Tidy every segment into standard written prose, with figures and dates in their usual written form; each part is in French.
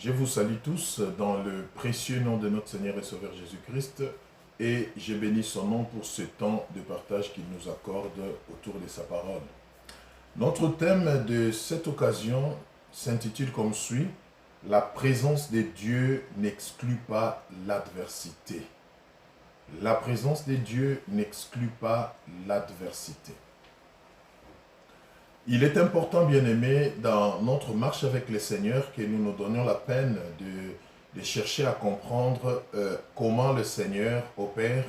Je vous salue tous dans le précieux nom de notre Seigneur et Sauveur Jésus-Christ et je bénis son nom pour ce temps de partage qu'il nous accorde autour de sa parole. Notre thème de cette occasion s'intitule comme suit: La présence de Dieu n'exclut pas l'adversité. La présence de Dieu n'exclut pas l'adversité. Il est important, bien-aimés, dans notre marche avec le Seigneur, que nous nous donnions la peine de chercher à comprendre comment le Seigneur opère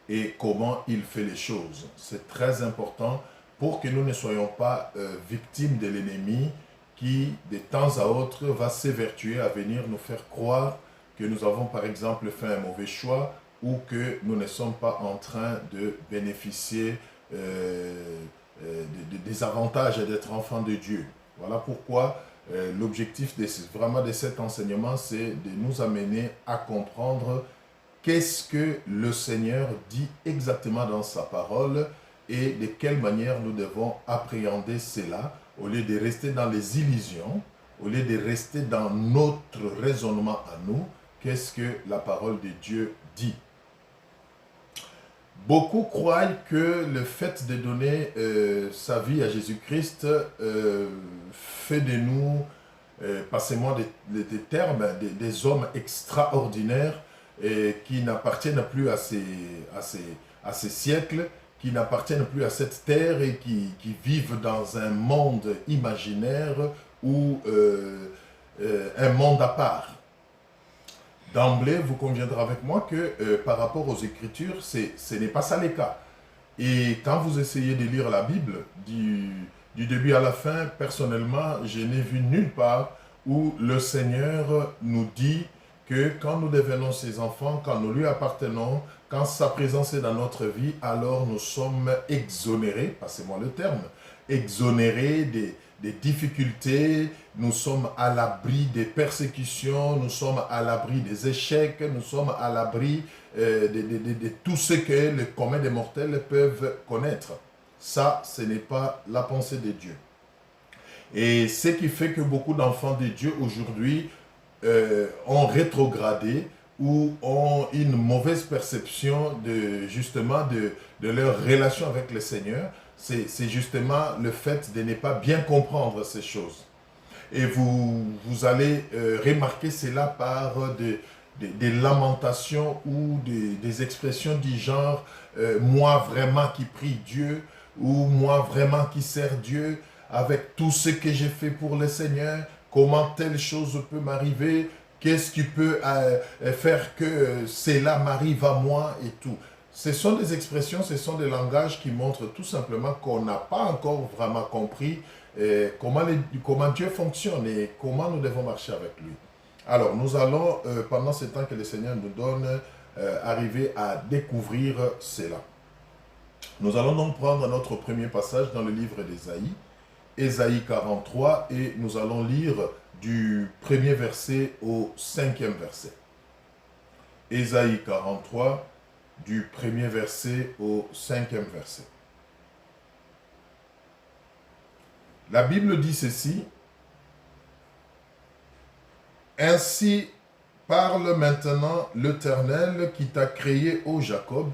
et comment il fait les choses. C'est très important pour que nous ne soyons pas victimes de l'ennemi qui, de temps à autre, va s'évertuer à venir nous faire croire que nous avons, par exemple, fait un mauvais choix ou que nous ne sommes pas en train de bénéficier des avantages d'être enfant de Dieu. Voilà pourquoi l'objectif vraiment de cet enseignement, c'est de nous amener à comprendre qu'est-ce que le Seigneur dit exactement dans sa parole et de quelle manière nous devons appréhender cela au lieu de rester dans les illusions, au lieu de rester dans notre raisonnement à nous. Qu'est-ce que la parole de Dieu dit? Beaucoup croient que le fait de donner sa vie à Jésus-Christ fait de nous, passez-moi des termes, des hommes extraordinaires qui n'appartiennent plus à ces siècles, qui n'appartiennent plus à cette terre et qui vivent dans un monde imaginaire ou un monde à part. D'emblée, vous conviendrez avec moi que par rapport aux Écritures, ce n'est pas ça le cas. Et quand vous essayez de lire la Bible, du début à la fin, personnellement, je n'ai vu nulle part où le Seigneur nous dit que quand nous devenons ses enfants, quand nous lui appartenons, quand sa présence est dans notre vie, alors nous sommes exonérés, passez-moi le terme, exonérés des difficultés, nous sommes à l'abri des persécutions, nous sommes à l'abri des échecs, nous sommes à l'abri de tout ce que les communs des mortels peuvent connaître. Ça, ce n'est pas la pensée de Dieu. Et ce qui fait que beaucoup d'enfants de Dieu aujourd'hui ont rétrogradé ou ont une mauvaise perception justement de leur relation avec le Seigneur, c'est justement le fait de ne pas bien comprendre ces choses. Et vous allez remarquer cela par des lamentations ou des expressions du genre moi vraiment qui prie Dieu, ou moi vraiment qui sers Dieu, avec tout ce que j'ai fait pour le Seigneur, comment telle chose peut m'arriver, qu'est-ce qui peut faire que cela m'arrive à moi et tout. Ce sont des expressions, ce sont des langages qui montrent tout simplement qu'on n'a pas encore vraiment compris comment Dieu fonctionne et comment nous devons marcher avec lui. Alors, nous allons, pendant ce temps que le Seigneur nous donne, arriver à découvrir cela. Nous allons donc prendre notre premier passage dans le livre d'Ésaïe, Ésaïe 43, et nous allons lire du premier verset au 5e verset. Ésaïe 43, du premier verset au 5e verset. La Bible dit ceci: Ainsi parle maintenant l'Éternel qui t'a créé, ô Jacob,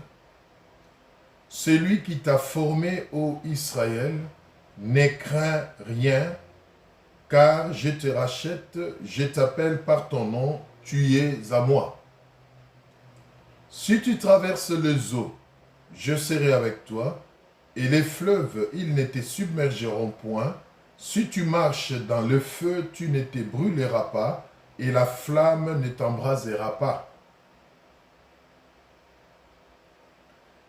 celui qui t'a formé, ô Israël. Ne crains rien, car je te rachète, je t'appelle par ton nom, tu es à moi. Si tu traverses les eaux, je serai avec toi, et les fleuves, ils ne te submergeront point. Si tu marches dans le feu, tu ne te brûleras pas, et la flamme ne t'embrasera pas.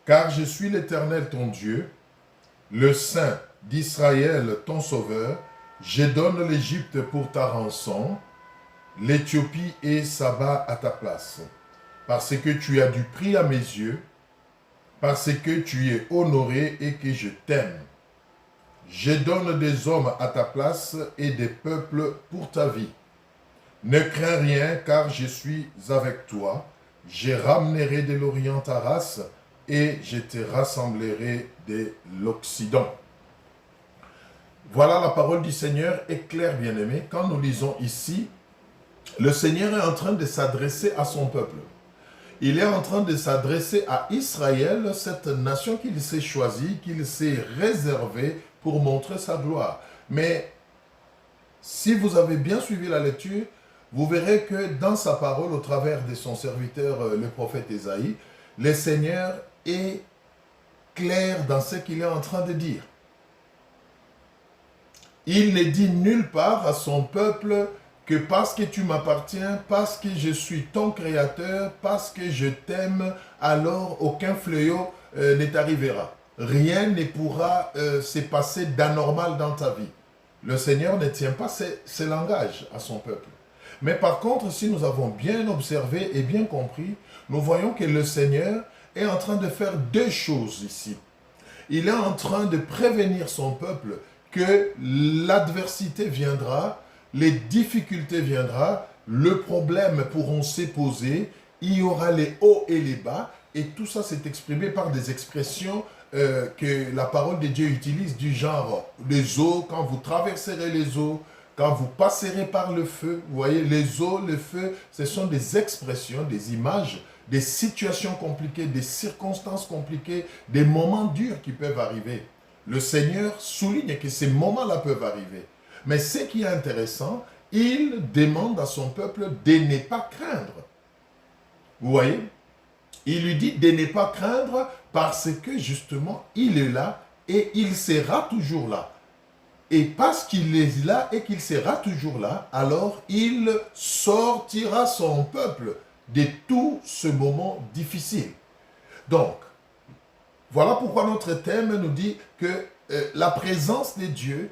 Car je suis l'Éternel ton Dieu, le Saint d'Israël ton Sauveur. Je donne l'Égypte pour ta rançon, l'Éthiopie et Saba à ta place. Parce que tu as du prix à mes yeux, parce que tu es honoré et que je t'aime. Je donne des hommes à ta place et des peuples pour ta vie. Ne crains rien, car je suis avec toi. Je ramènerai de l'Orient ta race et je te rassemblerai de l'Occident. Voilà, la parole du Seigneur est claire, bien-aimé. Quand nous lisons ici, Le Seigneur est en train de s'adresser à son peuple. Il est en train de s'adresser à Israël, cette nation qu'il s'est choisie, qu'il s'est réservée pour montrer sa gloire. Mais si vous avez bien suivi la lecture, vous verrez que dans sa parole, au travers de son serviteur, le prophète Ésaïe, le Seigneur est clair dans ce qu'il est en train de dire. Il ne dit nulle part à son peuple que parce que tu m'appartiens, parce que je suis ton créateur, parce que je t'aime, alors aucun fléau ne t'arrivera. Rien ne pourra se passer d'anormal dans ta vie. Le Seigneur ne tient pas ce langage à son peuple. Mais par contre, si nous avons bien observé et bien compris, nous voyons que le Seigneur est en train de faire deux choses ici. Il est en train de prévenir son peuple que l'adversité viendra, les difficultés viendront, le problème pourront se poser, il y aura les hauts et les bas, et tout ça s'est exprimé par des expressions que la parole de Dieu utilise du genre les eaux, quand vous traverserez les eaux, quand vous passerez par le feu. Vous voyez, les eaux, le feu, ce sont des expressions, des images, des situations compliquées, des circonstances compliquées, des moments durs qui peuvent arriver. Le Seigneur souligne que ces moments-là peuvent arriver. Mais ce qui est intéressant, il demande à son peuple de ne pas craindre. Vous voyez? Il lui dit de ne pas craindre parce que justement, il est là et il sera toujours là. Et parce qu'il est là et qu'il sera toujours là, alors il sortira son peuple de tout ce moment difficile. Donc, voilà pourquoi notre thème nous dit que la présence de Dieu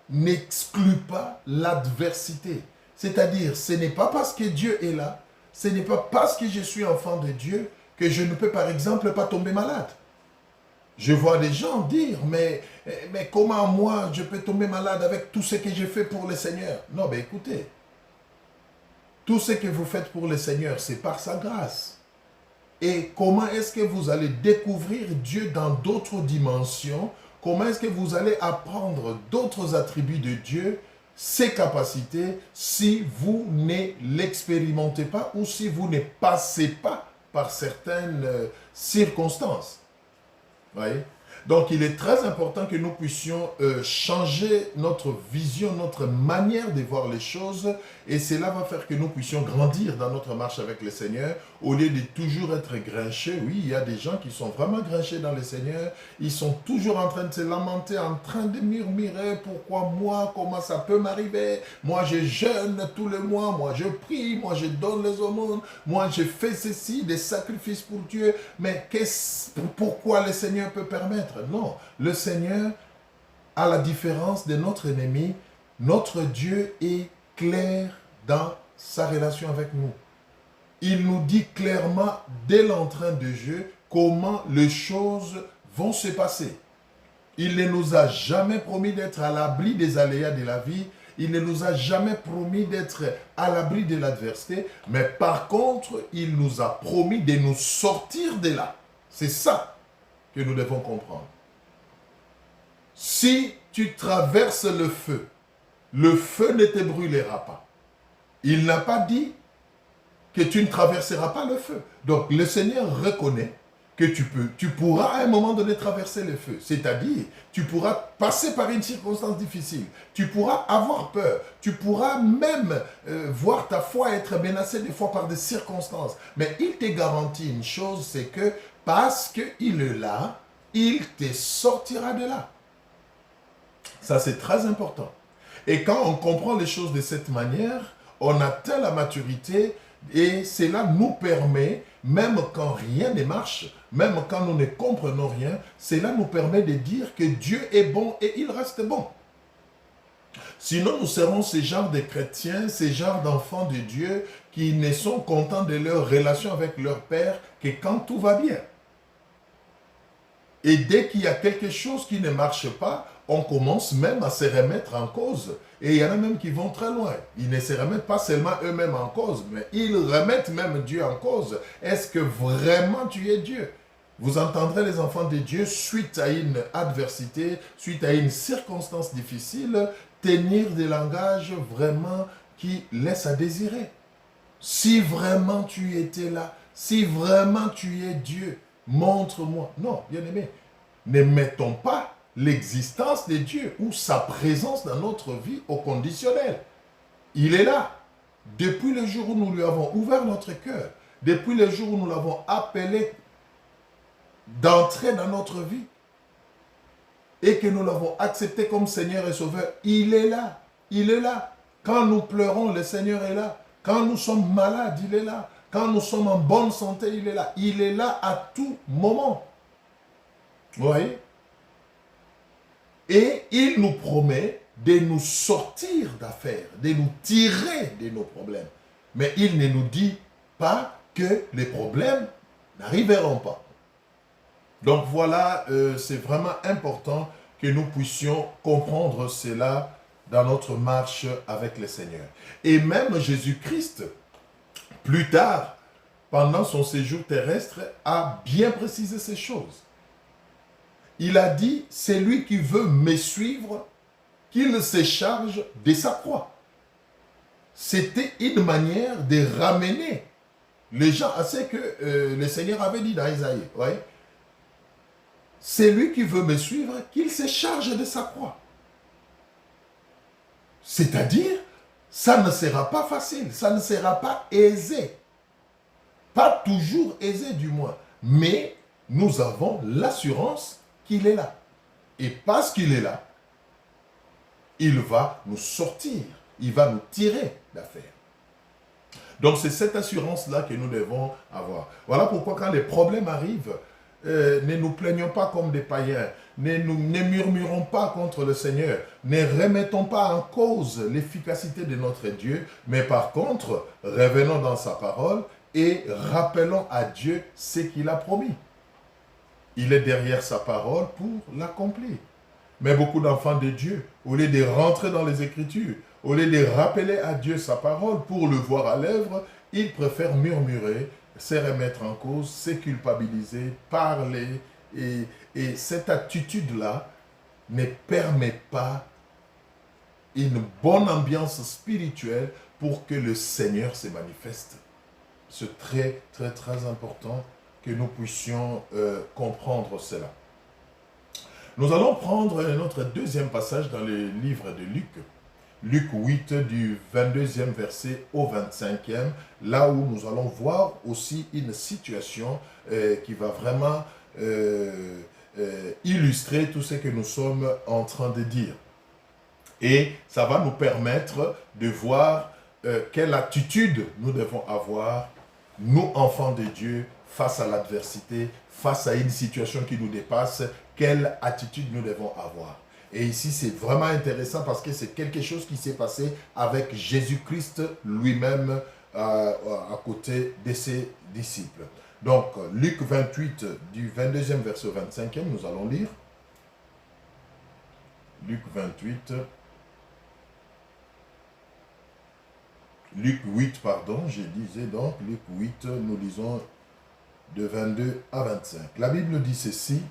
n'exclut pas l'adversité. C'est-à-dire, ce n'est pas parce que Dieu est là, ce n'est pas parce que je suis enfant de Dieu que je ne peux par exemple pas tomber malade. Je vois des gens dire, mais comment moi je peux tomber malade avec tout ce que j'ai fait pour le Seigneur? Non, mais écoutez, tout ce que vous faites pour le Seigneur, c'est par sa grâce. Et comment est-ce que vous allez découvrir Dieu dans d'autres dimensions? Comment est-ce que vous allez apprendre d'autres attributs de Dieu, ses capacités, si vous ne l'expérimentez pas ou si vous ne passez pas par certaines circonstances? Voyez? Donc, il est très important que nous puissions changer notre vision, notre manière de voir les choses. Et cela va faire que nous puissions grandir dans notre marche avec le Seigneur. Au lieu de toujours être grinchés. Oui, il y a des gens qui sont vraiment grinchés dans le Seigneur. Ils sont toujours en train de se lamenter, en train de murmurer. Pourquoi moi? Comment ça peut m'arriver? Moi, je jeûne tous les mois. Moi, je prie. Moi, je donne les aumônes. Moi, je fais ceci, des sacrifices pour Dieu. Mais pourquoi le Seigneur peut permettre? Non, le Seigneur, à la différence de notre ennemi, notre Dieu est clair dans sa relation avec nous. Il nous dit clairement, dès l'entrain de jeu, comment les choses vont se passer. Il ne nous a jamais promis d'être à l'abri des aléas de la vie. Il ne nous a jamais promis d'être à l'abri de l'adversité. Mais par contre, il nous a promis de nous sortir de là. C'est ça que nous devons comprendre. Si tu traverses le feu ne te brûlera pas. Il n'a pas dit que tu ne traverseras pas le feu. Donc le Seigneur reconnaît que tu pourras à un moment donné traverser le feu. C'est-à-dire, tu pourras passer par une circonstance difficile. Tu pourras avoir peur. Tu pourras même voir ta foi être menacée des fois par des circonstances. Mais il te garantit une chose, c'est que parce qu'il est là, il te sortira de là. Ça, c'est très important. Et quand on comprend les choses de cette manière, on atteint la maturité et cela nous permet, même quand rien ne marche, même quand nous ne comprenons rien, cela nous permet de dire que Dieu est bon et il reste bon. Sinon, nous serons ces genres de chrétiens, ces genres d'enfants de Dieu qui ne sont contents de leur relation avec leur Père que quand tout va bien. Et dès qu'il y a quelque chose qui ne marche pas, on commence même à se remettre en cause. Et il y en a même qui vont très loin. Ils ne se remettent pas seulement eux-mêmes en cause, mais ils remettent même Dieu en cause. Est-ce que vraiment tu es Dieu? Vous entendrez les enfants de Dieu, suite à une adversité, suite à une circonstance difficile, tenir des langages vraiment qui laisse à désirer. Si vraiment tu étais là, si vraiment tu es Dieu, montre-moi. Non, bien-aimé, ne mettons pas l'existence de Dieu ou sa présence dans notre vie au conditionnel. Il est là. Depuis le jour où nous lui avons ouvert notre cœur, depuis le jour où nous l'avons appelé d'entrer dans notre vie et que nous l'avons accepté comme Seigneur et Sauveur, il est là. Il est là. Quand nous pleurons, le Seigneur est là. Quand nous sommes malades, il est là. Quand nous sommes en bonne santé, il est là. Il est là à tout moment. Vous voyez? Et il nous promet de nous sortir d'affaires, de nous tirer de nos problèmes. Mais il ne nous dit pas que les problèmes n'arriveront pas. Donc voilà, c'est vraiment important que nous puissions comprendre cela dans notre marche avec le Seigneur. Et même Jésus-Christ, plus tard, pendant son séjour terrestre, a bien précisé ces choses. Il a dit, c'est lui qui veut me suivre, qu'il se charge de sa croix. C'était une manière de ramener les gens à ce que le Seigneur avait dit dans Isaïe. Ouais. C'est lui qui veut me suivre, qu'il se charge de sa croix. C'est-à-dire, ça ne sera pas facile, ça ne sera pas aisé. Pas toujours aisé du moins. Mais nous avons l'assurance qu'il est là. Et parce qu'il est là, il va nous sortir, il va nous tirer d'affaire. Donc c'est cette assurance-là que nous devons avoir. Voilà pourquoi quand les problèmes arrivent, ne nous plaignons pas comme des païens, ne murmurons pas contre le Seigneur, ne remettons pas en cause l'efficacité de notre Dieu, mais par contre, revenons dans sa parole et rappelons à Dieu ce qu'il a promis. Il est derrière sa parole pour l'accomplir. Mais beaucoup d'enfants de Dieu, au lieu de rentrer dans les Écritures, au lieu de rappeler à Dieu sa parole pour le voir à l'œuvre, ils préfèrent murmurer, se remettre en cause, se culpabiliser, parler. Et cette attitude-là ne permet pas une bonne ambiance spirituelle pour que le Seigneur se manifeste. C'est très, très, très important que nous puissions comprendre cela. Nous allons prendre notre deuxième passage dans le livre de Luc. Luc 8, du 22e verset au 25e, là où nous allons voir aussi une situation qui va vraiment illustrer tout ce que nous sommes en train de dire. Et ça va nous permettre de voir quelle attitude nous devons avoir, nous enfants de Dieu, face à l'adversité, face à une situation qui nous dépasse, quelle attitude nous devons avoir. Et ici, c'est vraiment intéressant parce que c'est quelque chose qui s'est passé avec Jésus-Christ lui-même à côté de ses disciples. Donc, Luc 28, du 22e verset au 25e, nous allons lire. Luc 28. Luc 8, pardon, je disais donc, Luc 8, nous lisons de 22 à 25. La Bible dit ceci.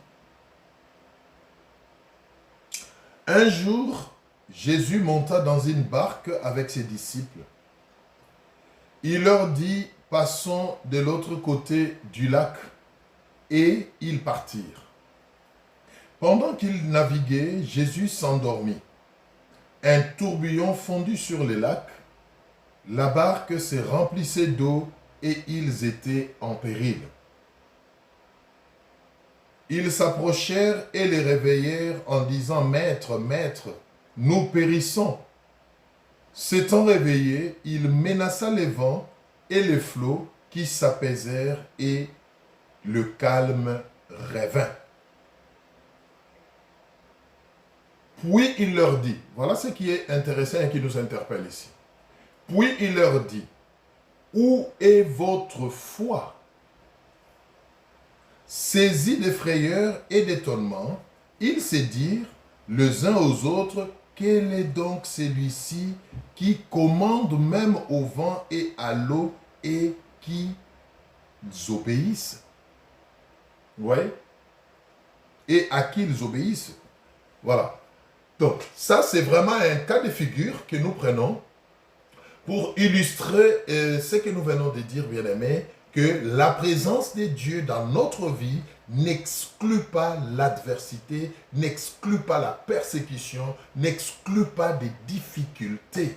Un jour, Jésus monta dans une barque avec ses disciples. Il leur dit, passons de l'autre côté du lac, et ils partirent. Pendant qu'ils naviguaient, Jésus s'endormit. Un tourbillon fondit sur le lac, la barque se remplissait d'eau et ils étaient en péril. Ils s'approchèrent et les réveillèrent en disant, « Maître, Maître, nous périssons. » S'étant réveillé, il menaça les vents et les flots qui s'apaisèrent et le calme revint. Puis il leur dit, voilà ce qui est intéressant et qui nous interpelle ici. Puis il leur dit, « Où est votre foi ?» Saisis de frayeur et d'étonnement, ils se dirent les uns aux autres, « Quel est donc celui-ci qui commande même au vent et à l'eau et qui obéissent ?» Oui. Et à qui ils obéissent. Voilà. Donc, ça, c'est vraiment un cas de figure que nous prenons pour illustrer ce que nous venons de dire, bien-aimés, que la présence de Dieu dans notre vie n'exclut pas l'adversité, n'exclut pas la persécution, n'exclut pas des difficultés.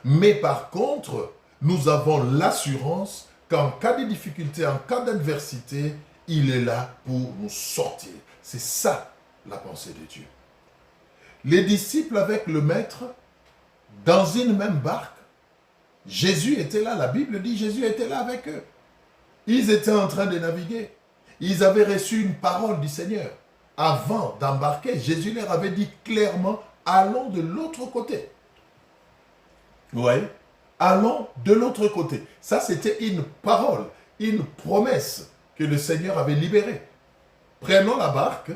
Mais par contre, nous avons l'assurance qu'en cas de difficulté, en cas d'adversité, il est là pour nous sortir. C'est ça la pensée de Dieu. Les disciples avec le maître, dans une même barque, Jésus était là, la Bible dit Jésus était là avec eux. Ils étaient en train de naviguer. Ils avaient reçu une parole du Seigneur. Avant d'embarquer, Jésus leur avait dit clairement, allons de l'autre côté. Oui, allons de l'autre côté. Ça, c'était une parole, une promesse que le Seigneur avait libérée. Prenons la barque,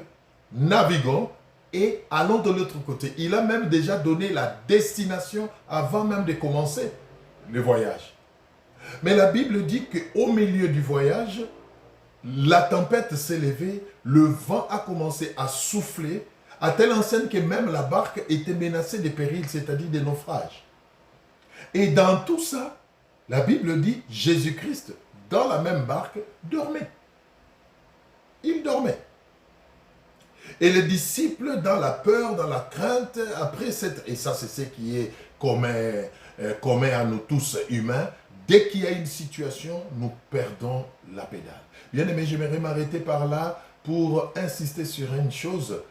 naviguons et allons de l'autre côté. Il a même déjà donné la destination avant même de commencer le voyage. Mais la Bible dit qu'au milieu du voyage, la tempête s'est levée, le vent a commencé à souffler, à telle enseigne que même la barque était menacée de périls, c'est-à-dire de naufrages. Et dans tout ça, la Bible dit Jésus-Christ, dans la même barque, dormait. Il dormait. Et les disciples, dans la peur, dans la crainte, après cette... Et ça, c'est ce qui est commun à nous tous humains. Dès qu'il y a une situation, nous perdons la pédale. Bien aimé, j'aimerais m'arrêter par là pour insister sur une chose.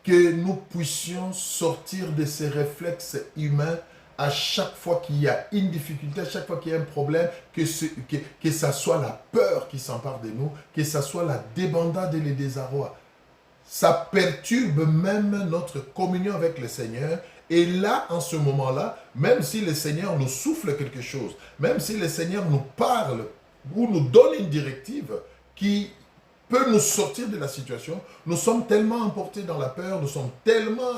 Que nous puissions sortir de ces réflexes humains à chaque fois qu'il y a une difficulté, à chaque fois qu'il y a un problème, que ça soit la peur qui s'empare de nous, que ça soit la débandade et le désarroi. Ça perturbe même notre communion avec le Seigneur. Et là, en ce moment-là, même si le Seigneur nous souffle quelque chose, même si le Seigneur nous parle ou nous donne une directive qui peut nous sortir de la situation, nous sommes tellement emportés dans la peur, nous sommes tellement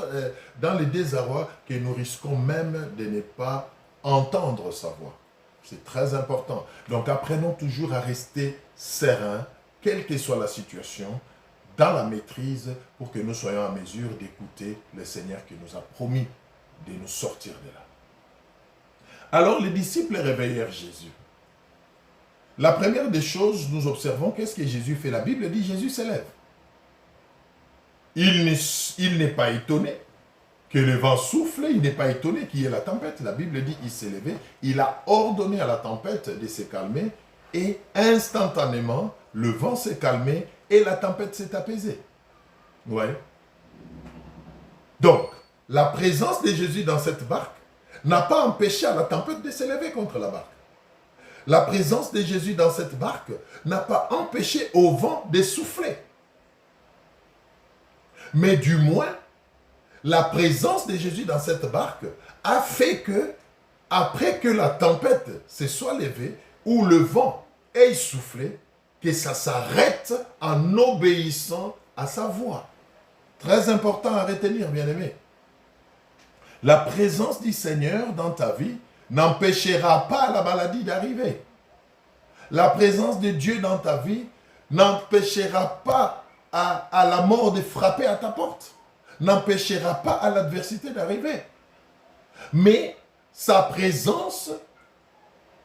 dans le désarroi que nous risquons même de ne pas entendre sa voix. C'est très important. Donc apprenons toujours à rester sereins, quelle que soit la situation, dans la maîtrise, pour que nous soyons en mesure d'écouter le Seigneur qui nous a promis de nous sortir de là. Alors les disciples réveillèrent Jésus. La première des choses, nous observons qu'est-ce que Jésus fait. La Bible dit Jésus s'élève. Il n'est pas étonné que le vent souffle, il n'est pas étonné qu'il y ait la tempête. La Bible dit il s'est levé, il a ordonné à la tempête de se calmer et instantanément, le vent s'est calmé et la tempête s'est apaisée. Ouais. Donc, la présence de Jésus dans cette barque n'a pas empêché à la tempête de s'élever contre la barque. La présence de Jésus dans cette barque n'a pas empêché au vent de souffler. Mais du moins, la présence de Jésus dans cette barque a fait que, après que la tempête se soit levée, ou le vent ait soufflé, que ça s'arrête en obéissant à sa voix. Très important à retenir, bien-aimé. La présence du Seigneur dans ta vie n'empêchera pas la maladie d'arriver. La présence de Dieu dans ta vie n'empêchera pas à la mort de frapper à ta porte. N'empêchera pas à l'adversité d'arriver. Mais sa présence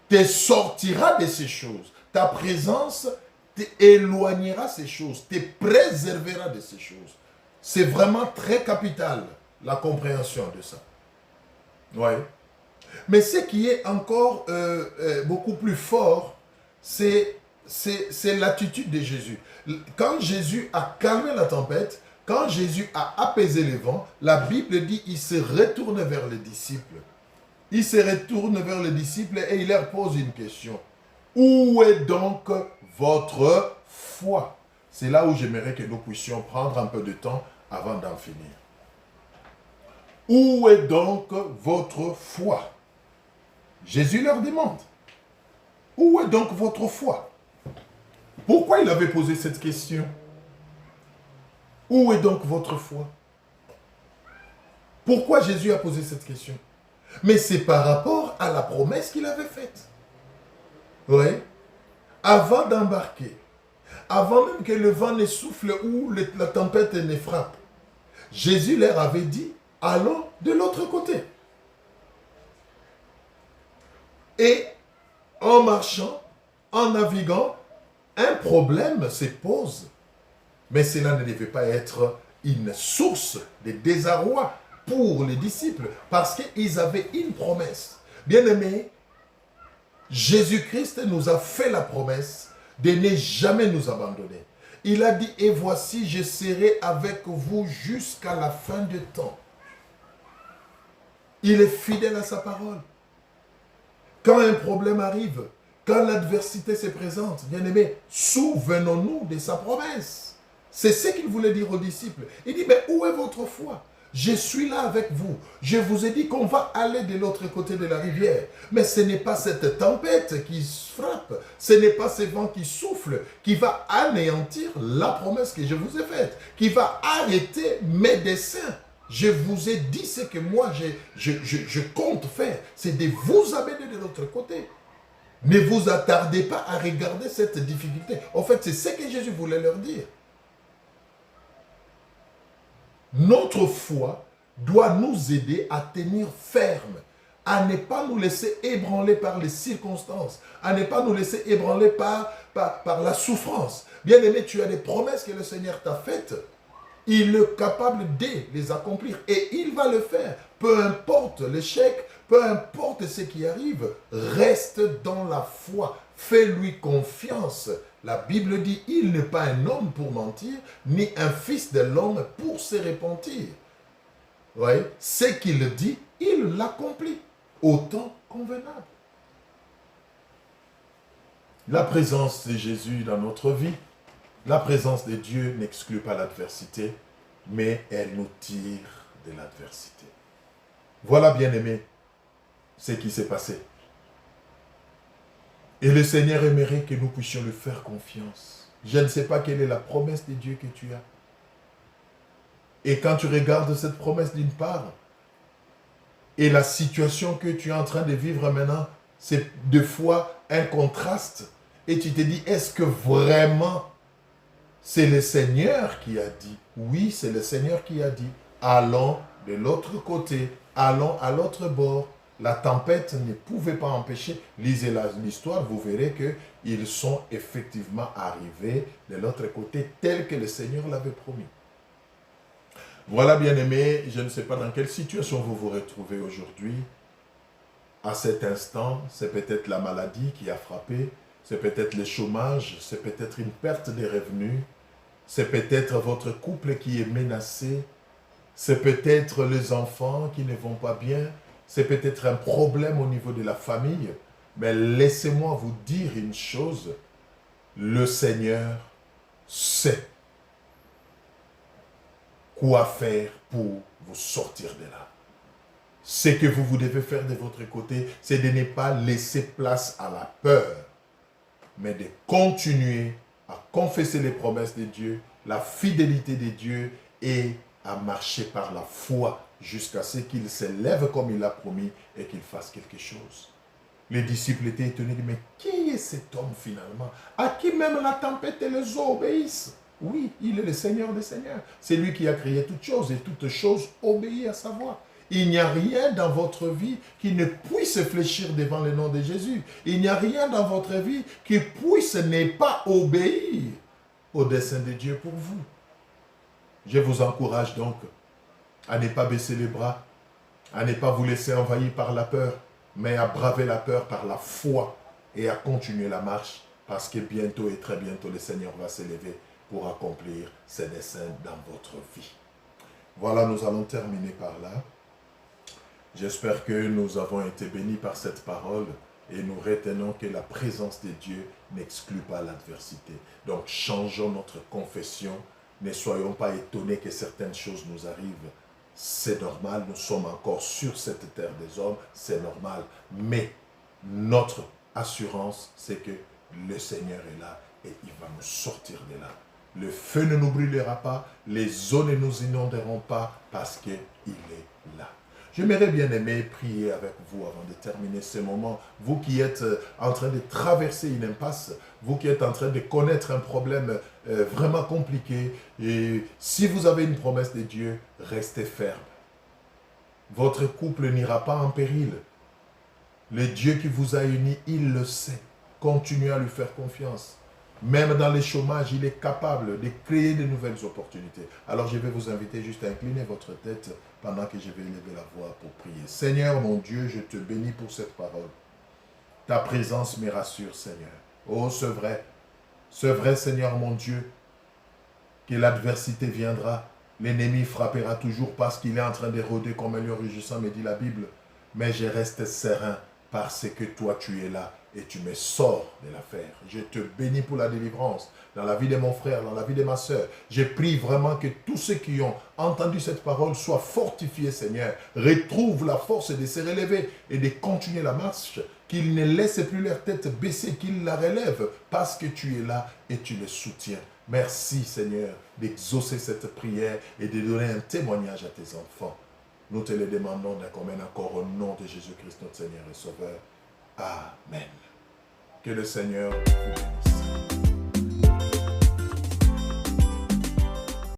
te sortira de ces choses. Ta présence t'éloignera de ces choses, te préservera de ces choses. C'est vraiment très capital, la compréhension de ça. Ouais. Mais ce qui est encore beaucoup plus fort, c'est l'attitude de Jésus. Quand Jésus a calmé la tempête, quand Jésus a apaisé les vents, la Bible dit qu'il se retourne vers les disciples. Il se retourne vers les disciples et il leur pose une question. Où est donc votre foi? C'est là où j'aimerais que nous puissions prendre un peu de temps avant d'en finir. Où est donc votre foi? Jésus leur demande. Où est donc votre foi? Pourquoi il avait posé cette question? Où est donc votre foi? Pourquoi Jésus a posé cette question? Mais c'est par rapport à la promesse qu'il avait faite. Oui. Avant d'embarquer, avant même que le vent ne souffle ou la tempête ne frappe, Jésus leur avait dit, allons de l'autre côté. Et en marchant, en naviguant, un problème se pose. Mais cela ne devait pas être une source de désarroi pour les disciples, parce qu'ils avaient une promesse. Bien-aimés, Jésus-Christ nous a fait la promesse de ne jamais nous abandonner. Il a dit, et voici, je serai avec vous jusqu'à la fin du temps. Il est fidèle à sa parole. Quand un problème arrive, quand l'adversité se présente, bien-aimés, souvenons-nous de sa promesse. C'est ce qu'il voulait dire aux disciples. Il dit, mais où est votre foi? Je suis là avec vous. Je vous ai dit qu'on va aller de l'autre côté de la rivière. Mais ce n'est pas cette tempête qui frappe. Ce n'est pas ce vent qui souffle qui va anéantir la promesse que je vous ai faite. Qui va arrêter mes desseins. Je vous ai dit ce que moi je compte faire. C'est de vous amener de l'autre côté. Ne vous attardez pas à regarder cette difficulté. En fait, c'est ce que Jésus voulait leur dire. Notre foi doit nous aider à tenir ferme, à ne pas nous laisser ébranler par les circonstances, à ne pas nous laisser ébranler par la souffrance. Bien-aimé, tu as des promesses que le Seigneur t'a faites. Il est capable de les accomplir et il va le faire. Peu importe l'échec, peu importe ce qui arrive, reste dans la foi. Fais-lui confiance. La Bible dit, il n'est pas un homme pour mentir, ni un fils de l'homme pour se repentir. Vous voyez, ce qu'il dit, il l'accomplit au temps convenable. La présence de Jésus dans notre vie, la présence de Dieu n'exclut pas l'adversité, mais elle nous tire de l'adversité. Voilà, bien-aimés, ce qui s'est passé. Et le Seigneur aimerait que nous puissions lui faire confiance. Je ne sais pas quelle est la promesse de Dieu que tu as. Et quand tu regardes cette promesse d'une part, et la situation que tu es en train de vivre maintenant, c'est deux fois un contraste. Et tu te dis, est-ce que vraiment c'est le Seigneur qui a dit? Oui, c'est le Seigneur qui a dit. Allons de l'autre côté, allons à l'autre bord. La tempête ne pouvait pas empêcher. Lisez l'histoire, vous verrez qu'ils sont effectivement arrivés de l'autre côté tel que le Seigneur l'avait promis. Voilà, bien-aimés, je ne sais pas dans quelle situation vous vous retrouvez aujourd'hui. À cet instant, c'est peut-être la maladie qui a frappé, c'est peut-être le chômage, c'est peut-être une perte des revenus, c'est peut-être votre couple qui est menacé, c'est peut-être les enfants qui ne vont pas bien, c'est peut-être un problème au niveau de la famille, mais laissez-moi vous dire une chose, le Seigneur sait quoi faire pour vous sortir de là. Ce que vous devez faire de votre côté, c'est de ne pas laisser place à la peur, mais de continuer à confesser les promesses de Dieu, la fidélité de Dieu et à marcher par la foi jusqu'à ce qu'il se lève comme il l'a promis et qu'il fasse quelque chose. Les disciples étaient étonnés, mais qui est cet homme finalement, à qui même la tempête et les eaux obéissent? Oui, il est le Seigneur des Seigneurs. C'est lui qui a créé toutes choses et toutes choses obéissent à sa voix. Il n'y a rien dans votre vie qui ne puisse fléchir devant le nom de Jésus. Il n'y a rien dans votre vie qui puisse ne pas obéir au dessein de Dieu pour vous. Je vous encourage donc à ne pas baisser les bras, à ne pas vous laisser envahir par la peur, mais à braver la peur par la foi et à continuer la marche parce que bientôt et très bientôt le Seigneur va s'élever pour accomplir ses desseins dans votre vie. Voilà, nous allons terminer par là. J'espère que nous avons été bénis par cette parole et nous retenons que la présence de Dieu n'exclut pas l'adversité. Donc, changeons notre confession. Ne soyons pas étonnés que certaines choses nous arrivent. C'est normal, nous sommes encore sur cette terre des hommes, c'est normal. Mais notre assurance, c'est que le Seigneur est là et il va nous sortir de là. Le feu ne nous brûlera pas, les eaux ne nous inonderont pas parce qu'il est là. J'aimerais bien aimer prier avec vous avant de terminer ce moment. Vous qui êtes en train de traverser une impasse, vous qui êtes en train de connaître un problème vraiment compliqué, et si vous avez une promesse de Dieu, restez ferme. Votre couple n'ira pas en péril. Le Dieu qui vous a unis, il le sait. Continuez à lui faire confiance. Même dans les chômages, il est capable de créer de nouvelles opportunités. Alors je vais vous inviter juste à incliner votre tête pendant que je vais élever la voix pour prier. Seigneur mon Dieu, je te bénis pour cette parole. Ta présence me rassure, Seigneur. Oh, c'est vrai. C'est vrai, Seigneur mon Dieu, que l'adversité viendra. L'ennemi frappera toujours parce qu'il est en train d'éroder comme un lion rugissant, me dit la Bible. Mais je reste serein parce que toi, tu es là et tu me sors de l'affaire. Je te bénis pour la délivrance dans la vie de mon frère, dans la vie de ma soeur. Je prie vraiment que tous ceux qui ont entendu cette parole soient fortifiés, Seigneur. Retrouvent la force de se relever et de continuer la marche. Qu'ils ne laissent plus leur tête baisser, qu'ils la relèvent parce que tu es là et tu les soutiens. Merci, Seigneur, d'exaucer cette prière et de donner un témoignage à tes enfants. Nous te le demandons d'un commun accord au nom de Jésus-Christ, notre Seigneur et Sauveur. Amen. Que le Seigneur vous bénisse.